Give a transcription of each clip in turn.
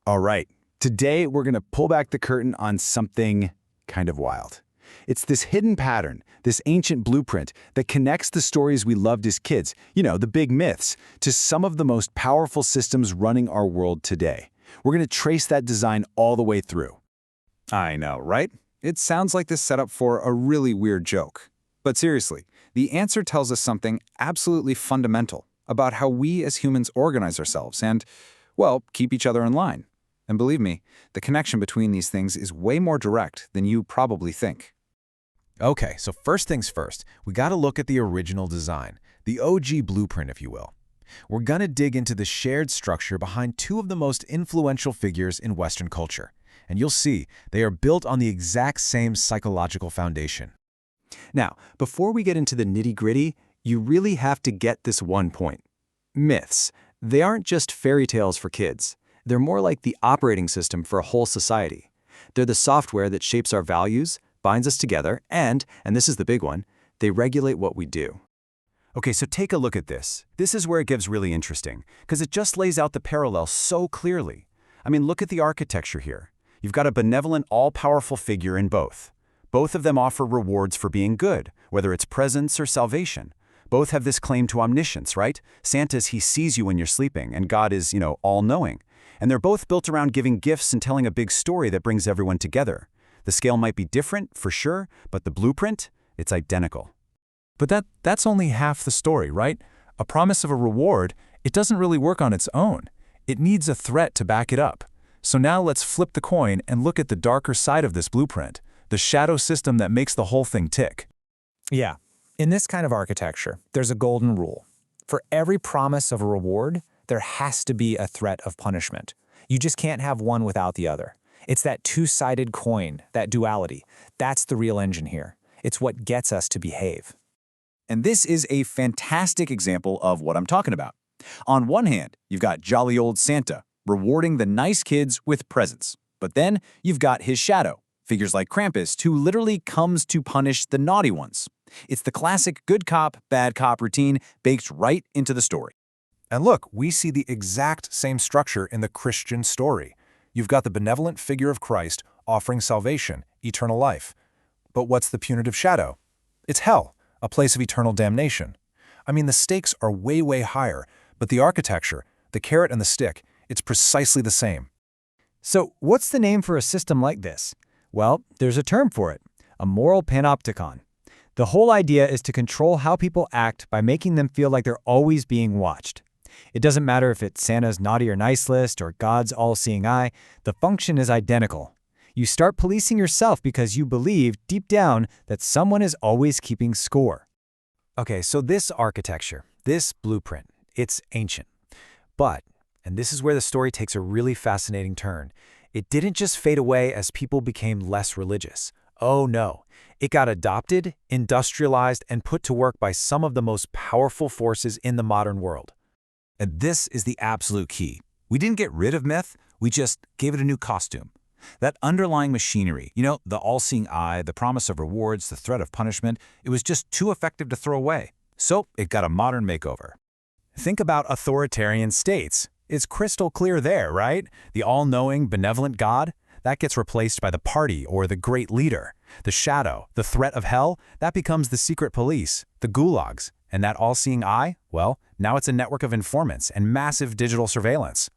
All right, today we're going to pull back the curtain on something kind of wild. It's this hidden pattern, this ancient blueprint that connects the stories we loved as kids, the big myths, to some of the most powerful systems running our world today. We're going to trace that design all the way through. I know, right? It sounds like this setup for a really weird joke. But seriously, the answer tells us something absolutely fundamental about how we as humans organize ourselves and, well, keep each other in line. And believe me, the connection between these things is way more direct than you probably think. Okay, so first things first, we got to look at the original design, the OG blueprint, if you will. We're going to dig into the shared structure behind two of the most influential figures in Western culture. And you'll see, they are built on the exact same psychological foundation. Now, before we get into the nitty-gritty, you really have to get this one point. Myths. They aren't just fairy tales for kids. They're more like the operating system for a whole society. They're the software that shapes our values, binds us together, and this is the big one, they regulate what we do. Okay, so take a look at this. This is where it gets really interesting, because it just lays out the parallel so clearly. I mean, look at the architecture here. You've got a benevolent, all-powerful figure in both. Both of them offer rewards for being good, whether it's presence or salvation. Both have this claim to omniscience, right? Santa's he sees you when you're sleeping, and God is, all-knowing. And they're both built around giving gifts and telling a big story that brings everyone together. The scale might be different, for sure, but the blueprint, it's identical. But that's only half the story, right? A promise of a reward, it doesn't really work on its own. It needs a threat to back it up. So now let's flip the coin and look at the darker side of this blueprint, the shadow system that makes the whole thing tick. Yeah, in this kind of architecture, there's a golden rule. For every promise of a reward, there has to be a threat of punishment. You just can't have one without the other. It's that two-sided coin, that duality. That's the real engine here. It's what gets us to behave. And this is a fantastic example of what I'm talking about. On one hand, you've got jolly old Santa, rewarding the nice kids with presents. But then you've got his shadow, figures like Krampus, who literally comes to punish the naughty ones. It's the classic good cop, bad cop routine baked right into the story. And look, we see the exact same structure in the Christian story. You've got the benevolent figure of Christ offering salvation, eternal life. But what's the punitive shadow? It's hell, a place of eternal damnation. I mean, the stakes are way, way higher, but the architecture, the carrot and the stick, it's precisely the same. So what's the name for a system like this? Well, there's a term for it, a moral panopticon. The whole idea is to control how people act by making them feel like they're always being watched. It doesn't matter if it's Santa's naughty or nice list or God's all-seeing eye, the function is identical. You start policing yourself because you believe, deep down, that someone is always keeping score. Okay, so this architecture, this blueprint, it's ancient. But, and this is where the story takes a really fascinating turn, it didn't just fade away as people became less religious. Oh no, it got adopted, industrialized, and put to work by some of the most powerful forces in the modern world. And this is the absolute key. We didn't get rid of myth, we just gave it a new costume. That underlying machinery, the all-seeing eye, the promise of rewards, the threat of punishment, it was just too effective to throw away. So it got a modern makeover. Think about authoritarian states. It's crystal clear there, right? The all-knowing, benevolent God, that gets replaced by the party or the great leader. The shadow, the threat of hell, that becomes the secret police, the gulags. And that all-seeing eye, well, now it's a network of informants and massive digital surveillance.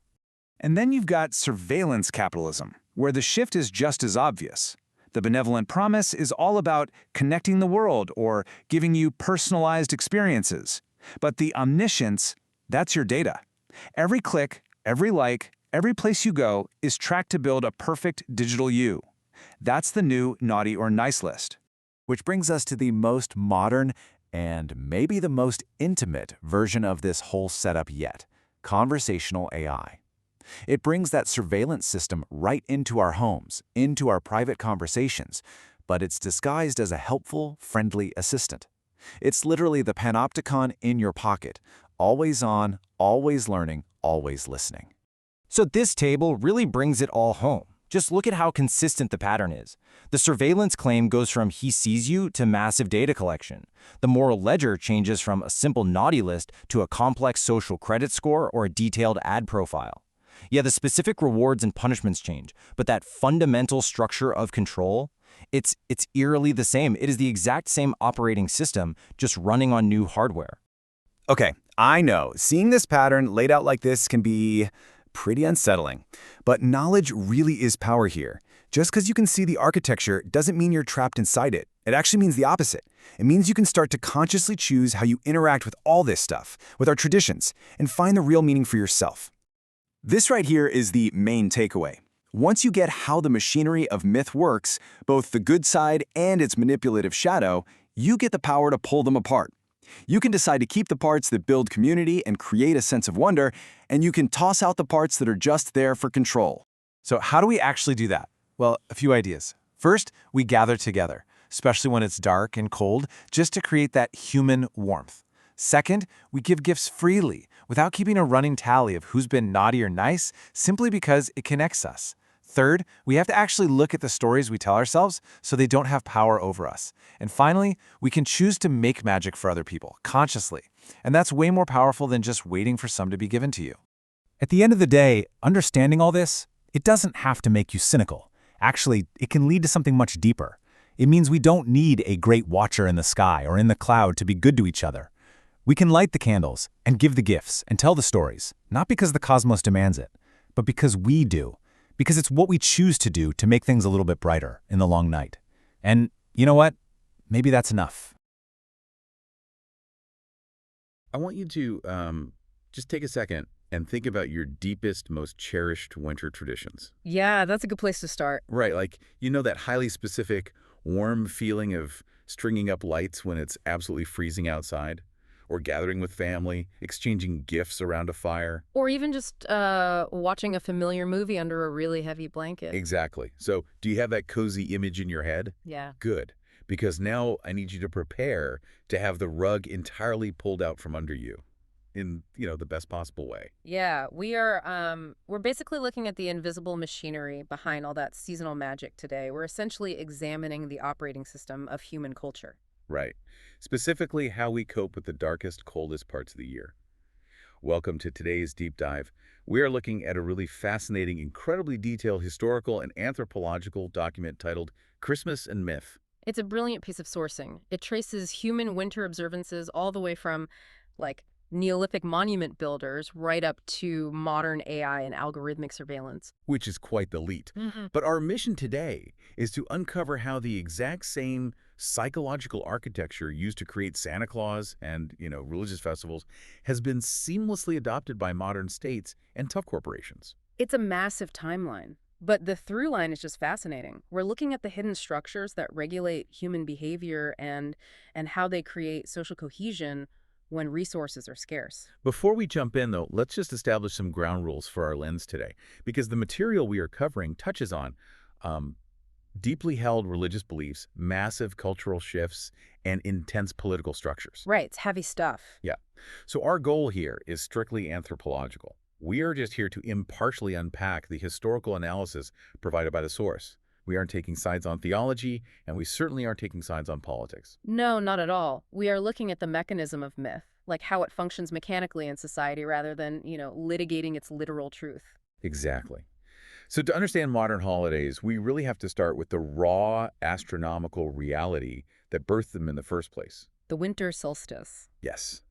And then you've got surveillance capitalism, where the shift is just as obvious. The benevolent promise is all about connecting the world or giving you personalized experiences. But the omniscience, that's your data. Every click, every like, every place you go is tracked to build a perfect digital you. That's the new naughty or nice list. Which brings us to the most modern and maybe the most intimate version of this whole setup yet, conversational AI. It brings that surveillance system right into our homes, into our private conversations, but it's disguised as a helpful, friendly assistant. It's literally the panopticon in your pocket, always on, always learning, always listening. So this table really brings it all home. Just look at how consistent the pattern is. The surveillance claim goes from he sees you to massive data collection. The moral ledger changes from a simple naughty list to a complex social credit score or a detailed ad profile. Yeah, the specific rewards and punishments change, but that fundamental structure of control, it's eerily the same. It is the exact same operating system, just running on new hardware. Okay, I know, seeing this pattern laid out like this can be pretty unsettling. But knowledge really is power here. Just because you can see the architecture doesn't mean you're trapped inside it. It actually means the opposite. It means you can start to consciously choose how you interact with all this stuff, with our traditions, and find the real meaning for yourself. This right here is the main takeaway. Once you get how the machinery of myth works, both the good side and its manipulative shadow, you get the power to pull them apart. You can decide to keep the parts that build community and create a sense of wonder, and you can toss out the parts that are just there for control. So how do we actually do that? Well, a few ideas. First, we gather together, especially when it's dark and cold, just to create that human warmth. Second, we give gifts freely, without keeping a running tally of who's been naughty or nice, simply because it connects us. Third, we have to actually look at the stories we tell ourselves so they don't have power over us. And finally, we can choose to make magic for other people, consciously. And that's way more powerful than just waiting for some to be given to you. At the end of the day, understanding all this, it doesn't have to make you cynical. Actually, it can lead to something much deeper. It means we don't need a great watcher in the sky or in the cloud to be good to each other. We can light the candles and give the gifts and tell the stories, not because the cosmos demands it, but because we do. Because it's what we choose to do to make things a little bit brighter in the long night. And you know what? Maybe that's enough. I want you to just take a second and think about your deepest, most cherished winter traditions. Yeah, that's a good place to start. Right, like, that highly specific, warm feeling of stringing up lights when it's absolutely freezing outside, or gathering with family, exchanging gifts around a fire. Or even just watching a familiar movie under a really heavy blanket. Exactly. So do you have that cozy image in your head? Yeah. Good. Because now I need you to prepare to have the rug entirely pulled out from under you in, the best possible way. Yeah, we're basically looking at the invisible machinery behind all that seasonal magic today. We're essentially examining the operating system of human culture. Right. Specifically, how we cope with the darkest, coldest parts of the year. Welcome to today's deep dive. We are looking at a really fascinating, incredibly detailed historical and anthropological document titled Christmas and Myth. It's a brilliant piece of sourcing. It traces human winter observances all the way from, like, Neolithic monument builders right up to modern AI and algorithmic surveillance. Which is quite the leap. But our mission today is to uncover how the exact same psychological architecture used to create Santa Claus and, religious festivals has been seamlessly adopted by modern states and tough corporations. It's a massive timeline. But the through line is just fascinating. We're looking at the hidden structures that regulate human behavior and how they create social cohesion when resources are scarce. Before we jump in, though, let's just establish some ground rules for our lens today, because the material we are covering touches on deeply held religious beliefs, massive cultural shifts, and intense political structures. Right, it's heavy stuff. Yeah. So our goal here is strictly anthropological. We are just here to impartially unpack the historical analysis provided by the source. We aren't taking sides on theology, and we certainly aren't taking sides on politics. No, not at all. We are looking at the mechanism of myth, like how it functions mechanically in society rather than, litigating its literal truth. Exactly. So to understand modern holidays, we really have to start with the raw astronomical reality that birthed them in the first place. The winter solstice. Yes.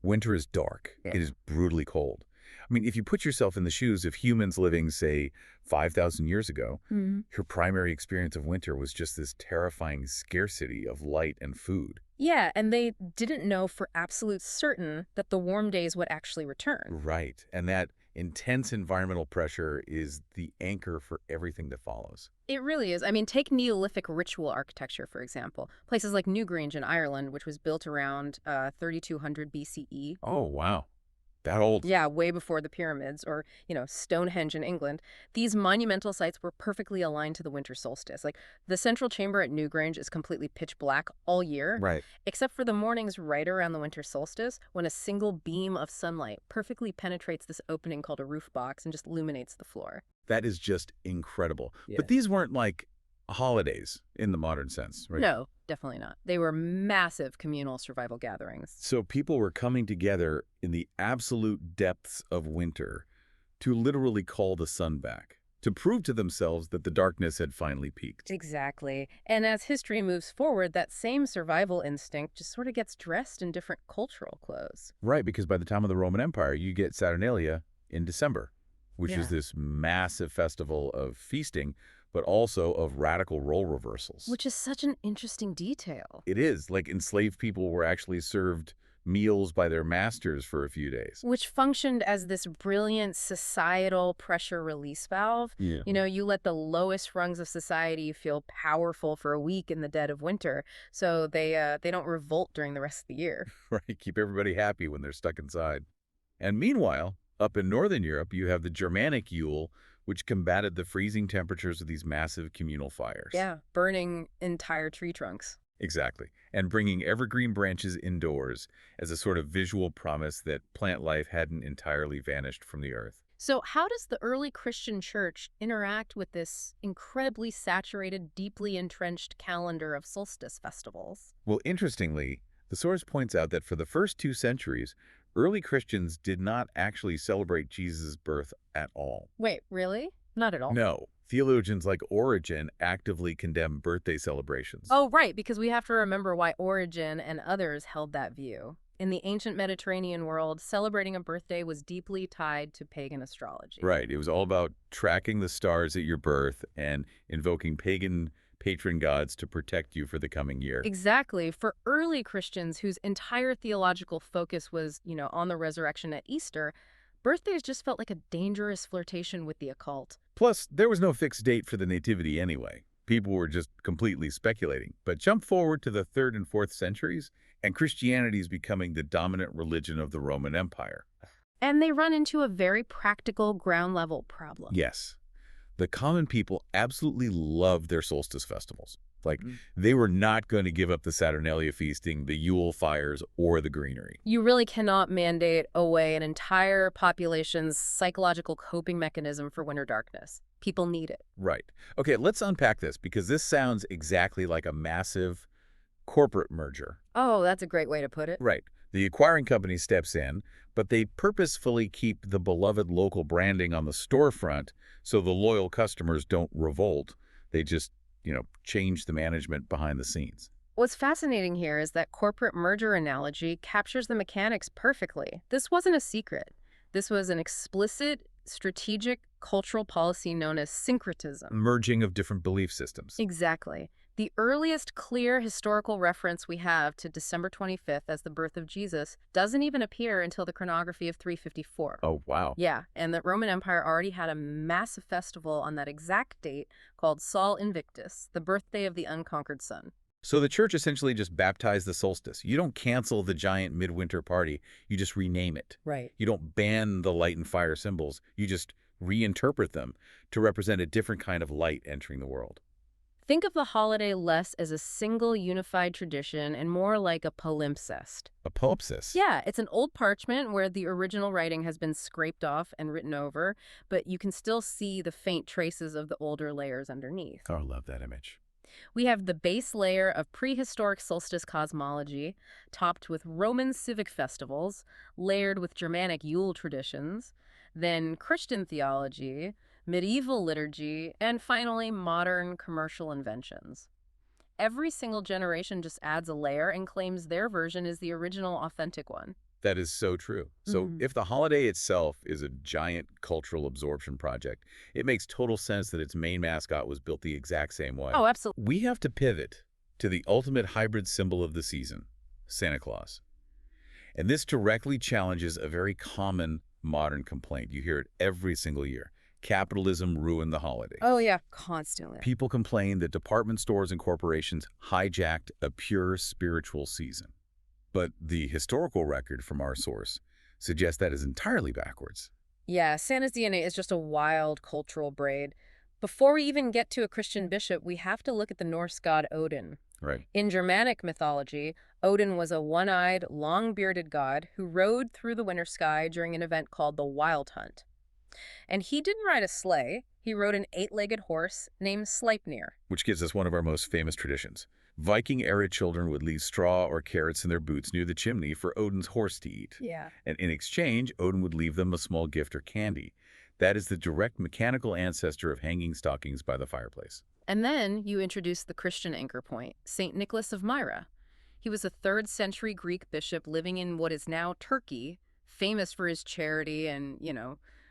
Winter is dark. Yeah. It is brutally cold. I mean, if you put yourself in the shoes of humans living, say, 5,000 years ago, your primary experience of winter was just this terrifying scarcity of light and food. Yeah, and they didn't know for absolute certain that the warm days would actually return. Right. And that intense environmental pressure is the anchor for everything that follows. It really is. I mean, take Neolithic ritual architecture, for example. Places like Newgrange in Ireland, which was built around 3200 BCE. Oh, wow. That old? Yeah, way before the pyramids, or, Stonehenge in England. These monumental sites were perfectly aligned to the winter solstice. Like, the central chamber at Newgrange is completely pitch black all year. Right. Except for the mornings right around the winter solstice, when a single beam of sunlight perfectly penetrates this opening called a roof box and just illuminates the floor. That is just incredible. Yeah. But these weren't like holidays in the modern sense, right? No, definitely not. They were massive communal survival gatherings. So people were coming together in the absolute depths of winter to literally call the sun back, to prove to themselves that the darkness had finally peaked. Exactly. And as history moves forward, that same survival instinct just sort of gets dressed in different cultural clothes. Right, because by the time of the Roman Empire, you get Saturnalia in December, which Yeah. is this massive festival of feasting, but also of radical role reversals. Which is such an interesting detail. It is, like enslaved people were actually served meals by their masters for a few days. Which functioned as this brilliant societal pressure release valve. Yeah. You know, you let the lowest rungs of society feel powerful for a week in the dead of winter, so they don't revolt during the rest of the year. Right, keep everybody happy when they're stuck inside. And meanwhile, up in Northern Europe, you have the Germanic Yule, which combated the freezing temperatures of these massive communal fires. Yeah, burning entire tree trunks. Exactly. And bringing evergreen branches indoors as a sort of visual promise that plant life hadn't entirely vanished from the earth. So how does the early Christian church interact with this incredibly saturated, deeply entrenched calendar of solstice festivals? Well, interestingly, the source points out that for the first 2 centuries, early Christians did not actually celebrate Jesus' birth at all. Wait, really? Not at all. No. Theologians like Origen actively condemn birthday celebrations. Oh, right, because we have to remember why Origen and others held that view. In the ancient Mediterranean world, celebrating a birthday was deeply tied to pagan astrology. Right. It was all about tracking the stars at your birth and invoking pagan patron gods to protect you for the coming year. Exactly. For early Christians whose entire theological focus was, on the resurrection at Easter, birthdays just felt like a dangerous flirtation with the occult. Plus, there was no fixed date for the nativity anyway. People were just completely speculating. But jump forward to the 3rd and 4th centuries, and Christianity is becoming the dominant religion of the Roman Empire. And they run into a very practical ground-level problem. Yes. The common people absolutely loved their solstice festivals. Like, they were not going to give up the Saturnalia feasting, the Yule fires, or the greenery. You really cannot mandate away an entire population's psychological coping mechanism for winter darkness. People need it. Right. Okay, let's unpack this, because this sounds exactly like a massive corporate merger. Oh, that's a great way to put it. Right. The acquiring company steps in, but they purposefully keep the beloved local branding on the storefront so the loyal customers don't revolt. They just, change the management behind the scenes. What's fascinating here is that corporate merger analogy captures the mechanics perfectly. This wasn't a secret. This was an explicit, strategic cultural policy known as syncretism. Merging of different belief systems. Exactly. The earliest clear historical reference we have to December 25th as the birth of Jesus doesn't even appear until the chronography of 354. Oh, wow. Yeah, and the Roman Empire already had a massive festival on that exact date called Sol Invictus, the birthday of the unconquered sun. So the church essentially just baptized the solstice. You don't cancel the giant midwinter party. You just rename it. Right. You don't ban the light and fire symbols. You just reinterpret them to represent a different kind of light entering the world. Think of the holiday less as a single unified tradition and more like a palimpsest. A palimpsest? Yeah, it's an old parchment where the original writing has been scraped off and written over, but you can still see the faint traces of the older layers underneath. Oh, I love that image. We have the base layer of prehistoric solstice cosmology, topped with Roman civic festivals, layered with Germanic Yule traditions, then Christian theology, medieval liturgy, and finally modern commercial inventions. Every single generation just adds a layer and claims their version is the original authentic one. That is so true. So if the holiday itself is a giant cultural absorption project, it makes total sense that its main mascot was built the exact same way. Oh, absolutely. We have to pivot to the ultimate hybrid symbol of the season, Santa Claus. And this directly challenges a very common modern complaint. You hear it every single year. Capitalism ruined the holiday. Oh, yeah, constantly. People complain that department stores and corporations hijacked a pure spiritual season. But the historical record from our source suggests that is entirely backwards. Yeah, Santa's DNA is just a wild cultural braid. Before we even get to a Christian bishop, we have to look at the Norse god Odin. Right. In Germanic mythology, Odin was a one-eyed, long-bearded god who rode through the winter sky during an event called the Wild Hunt. And he didn't ride a sleigh. He rode an 8-legged horse named Sleipnir. Which gives us one of our most famous traditions. Viking-era children would leave straw or carrots in their boots near the chimney for Odin's horse to eat. Yeah. And in exchange, Odin would leave them a small gift or candy. That is the direct mechanical ancestor of hanging stockings by the fireplace. And then you introduce the Christian anchor point, St. Nicholas of Myra. He was a 3rd century Greek bishop living in what is now Turkey, famous for his charity and,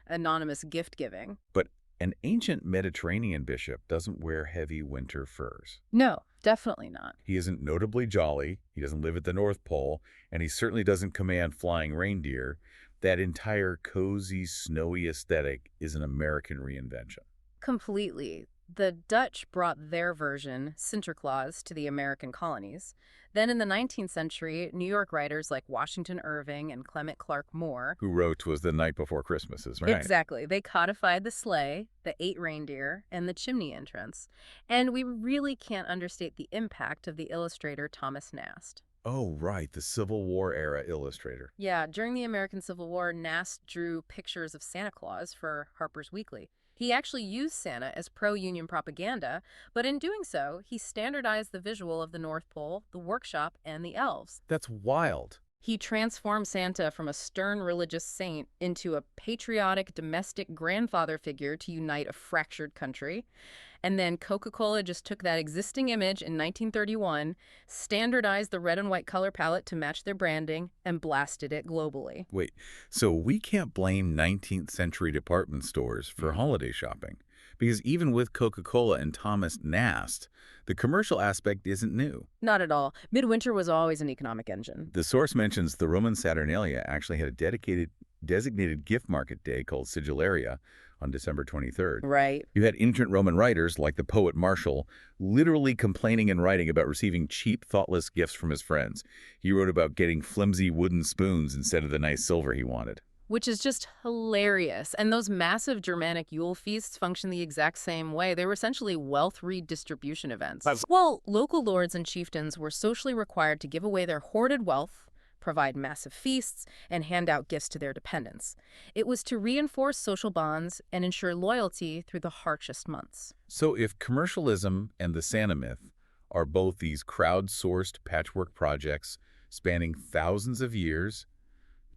anonymous gift giving. But an ancient Mediterranean bishop doesn't wear heavy winter furs. No, definitely not. He isn't notably jolly, he doesn't live at the North Pole, and he certainly doesn't command flying reindeer. That entire cozy, snowy aesthetic is an American reinvention. Completely. The Dutch brought their version, Sinterklaas, to the American colonies. Then in the 19th century, New York writers like Washington Irving and Clement Clark Moore, Who wrote "'Twas the Night Before Christmas," is right. exactly, they codified the sleigh, the 8 reindeer, and the chimney entrance. And we really can't understate the impact of the illustrator Thomas Nast. Oh, right, the Civil War era illustrator. Yeah, during the American Civil War, Nast drew pictures of Santa Claus for Harper's Weekly. He actually used Santa as pro-Union propaganda, but in doing so, he standardized the visual of the North Pole, the workshop, and the elves. That's wild. He transformed Santa from a stern religious saint into a patriotic domestic grandfather figure to unite a fractured country. And then Coca-Cola just took that existing image in 1931, standardized the red and white color palette to match their branding, and blasted it globally. Wait, so we can't blame 19th century department stores for holiday shopping, because even with Coca-Cola and Thomas Nast, the commercial aspect isn't new. Not at all. Midwinter was always an economic engine. The source mentions the Roman Saturnalia actually had a designated gift market day called Sigillaria on December 23rd. Right. You had ancient Roman writers, like the poet Martial, literally complaining and writing about receiving cheap, thoughtless gifts from his friends. He wrote about getting flimsy wooden spoons instead of the nice silver he wanted. Which is just hilarious. And those massive Germanic Yule feasts function the exact same way. They were essentially wealth redistribution events. Well, local lords and chieftains were socially required to give away their hoarded wealth, provide massive feasts, and hand out gifts to their dependents. It was to reinforce social bonds and ensure loyalty through the harshest months. So if commercialism and the Santa myth are both these crowdsourced patchwork projects spanning thousands of years,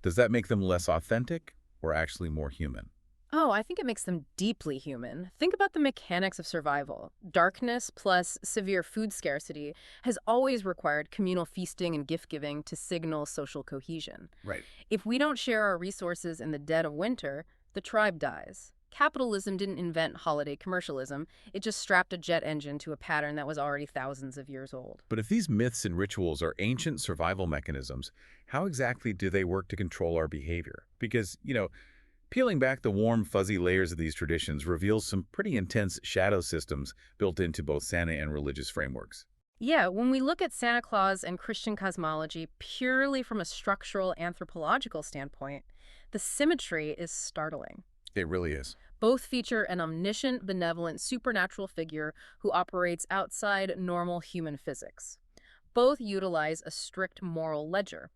does that make them less authentic or actually more human? Oh, I think it makes them deeply human. Think about the mechanics of survival. Darkness plus severe food scarcity has always required communal feasting and gift-giving to signal social cohesion. Right. If we don't share our resources in the dead of winter, the tribe dies. Capitalism didn't invent holiday commercialism. It just strapped a jet engine to a pattern that was already thousands of years old. But if these myths and rituals are ancient survival mechanisms, how exactly do they work to control our behavior? Because, peeling back the warm, fuzzy layers of these traditions reveals some pretty intense shadow systems built into both Santa and religious frameworks. Yeah, when we look at Santa Claus and Christian cosmology purely from a structural anthropological standpoint, the symmetry is startling. It really is. Both feature an omniscient, benevolent, supernatural figure who operates outside normal human physics. Both utilize a strict moral ledger.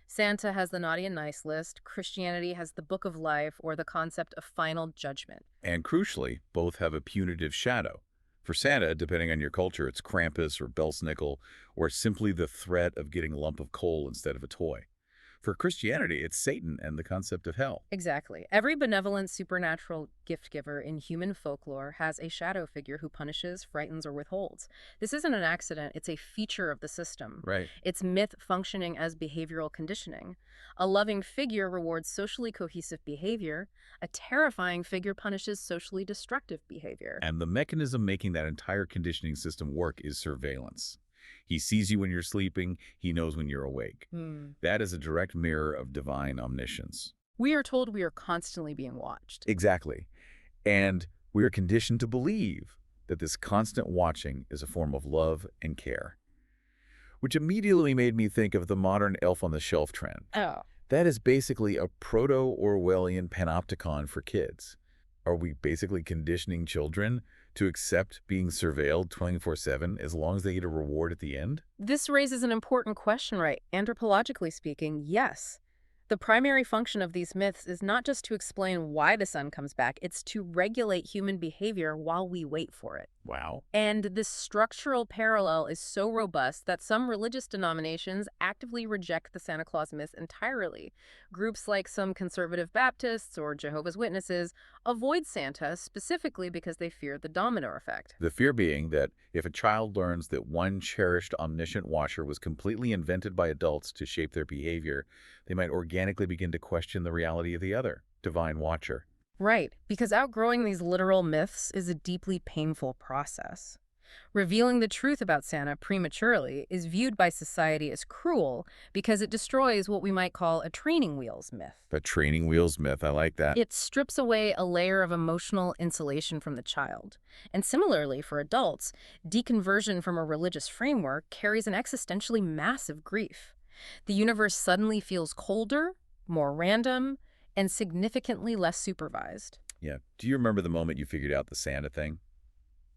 Santa has the naughty and nice list, Christianity has the book of life or the concept of final judgment. And crucially, both have a punitive shadow. For Santa, depending on your culture, it's Krampus or Belsnickel, or simply the threat of getting a lump of coal instead of a toy. For Christianity, it's Satan and the concept of hell. Exactly. Every benevolent supernatural gift giver in human folklore has a shadow figure who punishes, frightens, or withholds. This isn't an accident, it's a feature of the system. Right. It's myth functioning as behavioral conditioning. A loving figure rewards socially cohesive behavior. A terrifying figure punishes socially destructive behavior. And the mechanism making that entire conditioning system work is surveillance. He sees you when you're sleeping. He knows when you're awake. That is a direct mirror of divine omniscience. We are told we are constantly being watched. Exactly. And we are conditioned to believe that this constant watching is a form of love and care. Which immediately made me think of the modern elf-on-the-shelf trend. Oh. That is basically a proto-Orwellian panopticon for kids. Are we basically conditioning children to accept being surveilled 24/7 as long as they get a reward at the end? This raises an important question, right? Anthropologically speaking, yes. The primary function of these myths is not just to explain why the sun comes back, it's to regulate human behavior while we wait for it. Wow. And this structural parallel is so robust that some religious denominations actively reject the Santa Claus myth entirely. Groups like some conservative Baptists or Jehovah's Witnesses avoid Santa specifically because they fear the domino effect. The fear being that if a child learns that one cherished omniscient watcher was completely invented by adults to shape their behavior, they might organically begin to question the reality of the other, divine watcher. Right, because outgrowing these literal myths is a deeply painful process. Revealing the truth about Santa prematurely is viewed by society as cruel because it destroys what we might call a training wheels myth. The training wheels myth, I like that. It strips away a layer of emotional insulation from the child. And similarly, for adults, deconversion from a religious framework carries an existentially massive grief. The universe suddenly feels colder, more random, and significantly less supervised. Yeah. Do you remember the moment you figured out the Santa thing?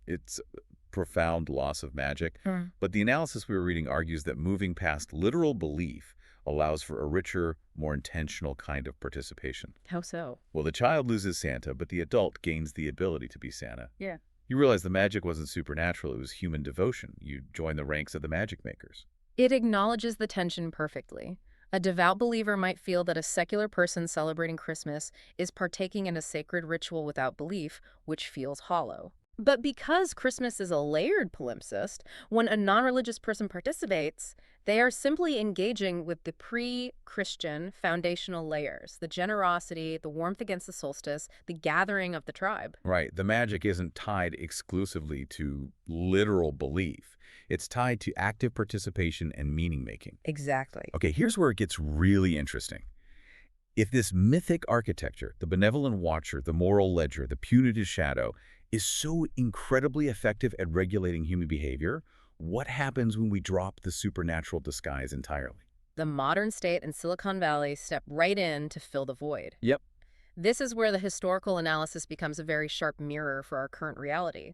It's a profound loss of magic. But the analysis we were reading argues that moving past literal belief allows for a richer, more intentional kind of participation. How so? Well, the child loses Santa, but the adult gains the ability to be Santa. Yeah. You realize the magic wasn't supernatural, it was human devotion. You join the ranks of the magic makers. It acknowledges the tension perfectly. A devout believer might feel that a secular person celebrating Christmas is partaking in a sacred ritual without belief, which feels hollow. But because Christmas is a layered palimpsest, when a non-religious person participates, they are simply engaging with the pre-Christian foundational layers, the generosity, the warmth against the solstice, the gathering of the tribe. Right. The magic isn't tied exclusively to literal belief. It's tied to active participation and meaning-making. Exactly. Okay, here's where it gets really interesting. If this mythic architecture, the benevolent watcher, the moral ledger, the punitive shadow, is so incredibly effective at regulating human behavior, what happens when we drop the supernatural disguise entirely? The modern state and Silicon Valley step right in to fill the void. Yep. This is where the historical analysis becomes a very sharp mirror for our current reality.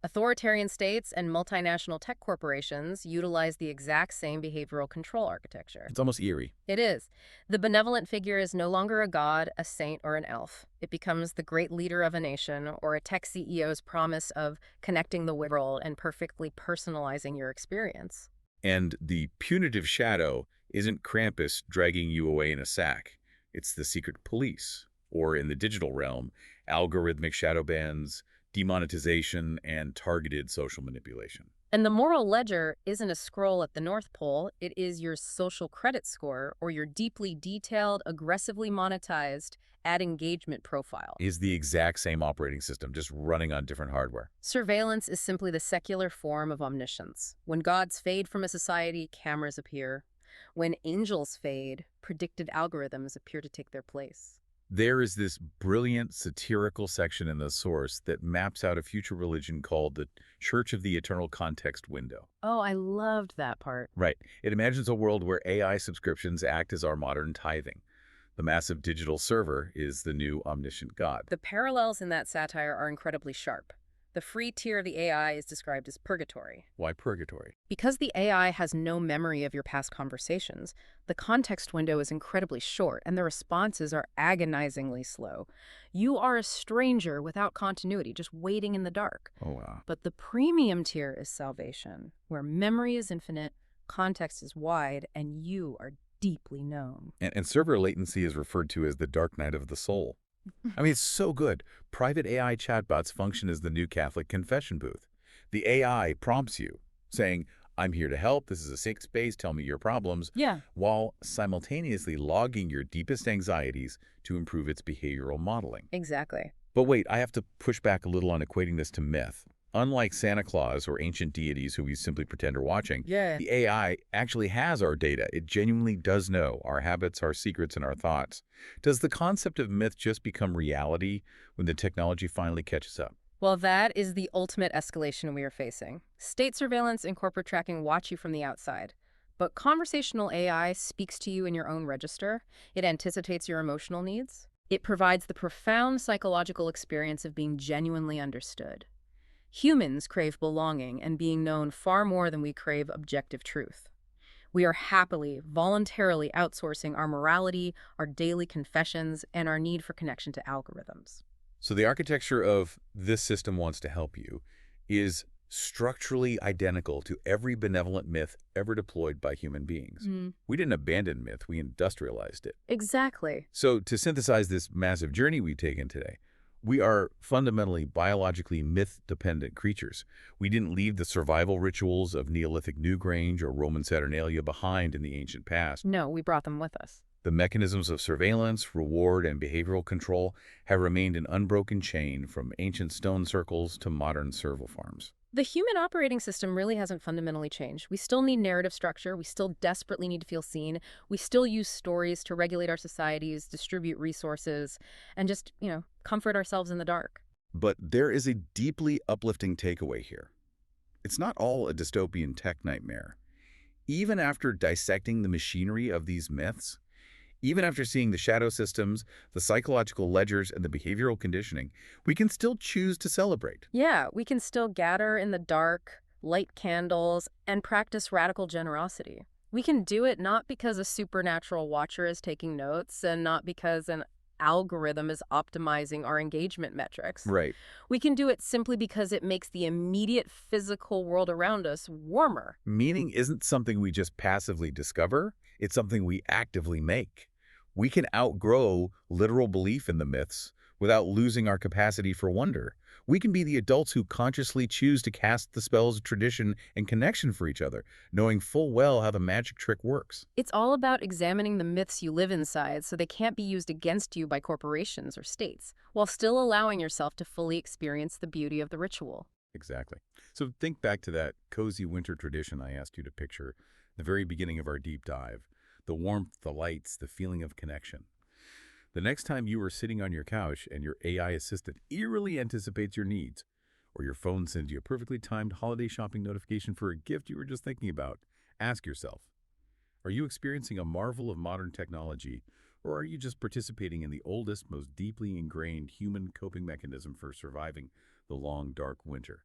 Authoritarian states and multinational tech corporations utilize the exact same behavioral control architecture. It's almost eerie. It is. The benevolent figure is no longer a god, a saint, or an elf. It becomes the great leader of a nation or a tech CEO's promise of connecting the world and perfectly personalizing your experience. And the punitive shadow isn't Krampus dragging you away in a sack. It's the secret police, or in the digital realm, algorithmic shadow bans, demonetization, and targeted social manipulation. And the moral ledger isn't a scroll at the North Pole. It is your social credit score or your deeply detailed, aggressively monetized ad engagement profile. Is the exact same operating system, just running on different hardware. Surveillance is simply the secular form of omniscience. When gods fade from a society, cameras appear. When angels fade, predicted algorithms appear to take their place. There is this brilliant satirical section in the source that maps out a future religion called the Church of the Eternal Context Window. Oh, I loved that part. Right. It imagines a world where AI subscriptions act as our modern tithing. The massive digital server is the new omniscient God. The parallels in that satire are incredibly sharp. The free tier of the AI is described as purgatory. Why purgatory? Because the AI has no memory of your past conversations, the context window is incredibly short and the responses are agonizingly slow. You are a stranger without continuity, just waiting in the dark. Oh, wow. But the premium tier is salvation, where memory is infinite, context is wide, and you are deeply known. And server latency is referred to as the dark night of the soul. I mean, it's so good. Private AI chatbots function as the new Catholic confession booth. The AI prompts you, saying, I'm here to help, this is a safe space, tell me your problems, while simultaneously logging your deepest anxieties to improve its behavioral modeling. Exactly. But wait, I have to push back a little on equating this to myth. Unlike Santa Claus or ancient deities who we simply pretend are watching, the AI actually has our data. It genuinely does know our habits, our secrets, and our thoughts. Does the concept of myth just become reality when the technology finally catches up? Well, that is the ultimate escalation we are facing. State surveillance and corporate tracking watch you from the outside. But conversational AI speaks to you in your own register. It anticipates your emotional needs. It provides the profound psychological experience of being genuinely understood. Humans crave belonging and being known far more than we crave objective truth. We are happily, voluntarily outsourcing our morality, our daily confessions, and our need for connection to algorithms. So the architecture of this system wants to help you is structurally identical to every benevolent myth ever deployed by human beings. We didn't abandon myth, we industrialized it. Exactly. So to synthesize this massive journey we've taken today, we are fundamentally biologically myth-dependent creatures. We didn't leave the survival rituals of Neolithic Newgrange or Roman Saturnalia behind in the ancient past. No, we brought them with us. The mechanisms of surveillance, reward, and behavioral control have remained an unbroken chain from ancient stone circles to modern serval farms. The human operating system really hasn't fundamentally changed. We still need narrative structure. We still desperately need to feel seen. We still use stories to regulate our societies, distribute resources, and just, comfort ourselves in the dark. But there is a deeply uplifting takeaway here. It's not all a dystopian tech nightmare. Even after dissecting the machinery of these myths, even after seeing the shadow systems, the psychological ledgers, and the behavioral conditioning, we can still choose to celebrate. Yeah, we can still gather in the dark, light candles, and practice radical generosity. We can do it not because a supernatural watcher is taking notes and not because an algorithm is optimizing our engagement metrics. Right. We can do it simply because it makes the immediate physical world around us warmer. Meaning isn't something we just passively discover, it's something we actively make. We can outgrow literal belief in the myths without losing our capacity for wonder. We can be the adults who consciously choose to cast the spells of tradition and connection for each other, knowing full well how the magic trick works. It's all about examining the myths you live inside so they can't be used against you by corporations or states, while still allowing yourself to fully experience the beauty of the ritual. Exactly. So think back to that cozy winter tradition I asked you to picture, the very beginning of our deep dive. The warmth, the lights, the feeling of connection. The next time you are sitting on your couch and your AI assistant eerily anticipates your needs, or your phone sends you a perfectly timed holiday shopping notification for a gift you were just thinking about, ask yourself, are you experiencing a marvel of modern technology, or are you just participating in the oldest, most deeply ingrained human coping mechanism for surviving the long, dark winter?